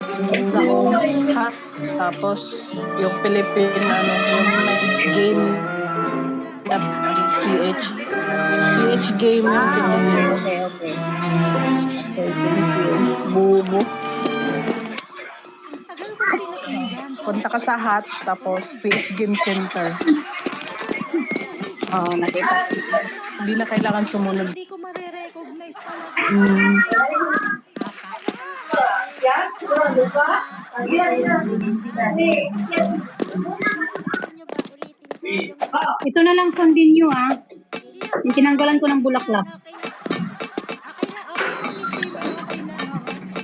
Sa hot, tapos yung Philippine, yung may game na PH. PH game yung pinili ko. Okay, okay. Okay, thank you. Bubo. Ang tagal kong pinating dyan. Punta ka sa hot, tapos PH Game Center. Oo, nakita. Hindi na kailangan sumunod. Hindi ko marirecognize talaga. Mm. Ito na lang sundin nyo, ah. Yung tinanggalan ko ng bulaklak. Okay na, Miss Shirley. Okay na, oo.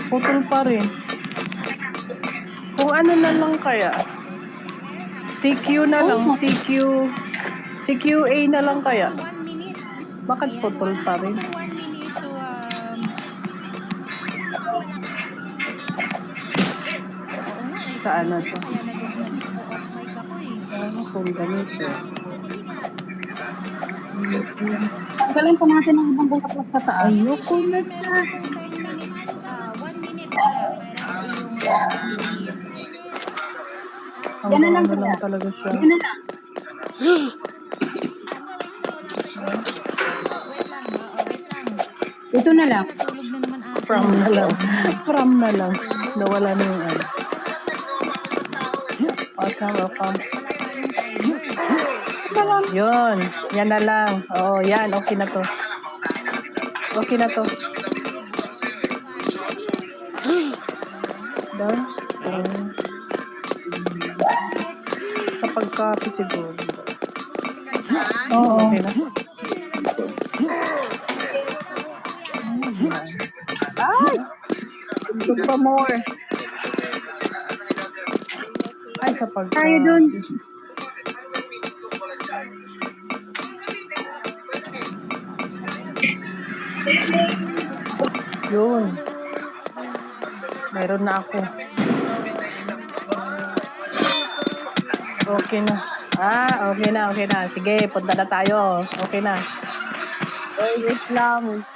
Putol pa rin. Kung ano na lang kaya. CQ na lang. CQA na lang kaya. 1 minute. Bakit putol pa rin? 1 minute. So, Saan na to? kaya nag-off mic ako eh. Ano kung ganito? Tanggalan pa natin ng ibang bulaklak sa taas. Ayoko na Meron akong 10 minutes, 1 minute pala. Para sa iyong yes. Ang Yan na lang ano lang kaya. talaga siya. Yan na lang. Wait lang, wait lang. Ito na lang. Tulog na naman ate. From na lang. From na lang. Nawala na yung ano. Welcome. Yun. Yan na lang. Oo, yan. Okay na to. Okay na to. Done? Sa pagkapi siguro. Oo. Okay na. Ay! Look for more. Ay, sa pagkapi. Tayo dun. Yun. Meron na ako. Okay na. Okay na. Sige, punta na tayo. Okay na. Wait lang.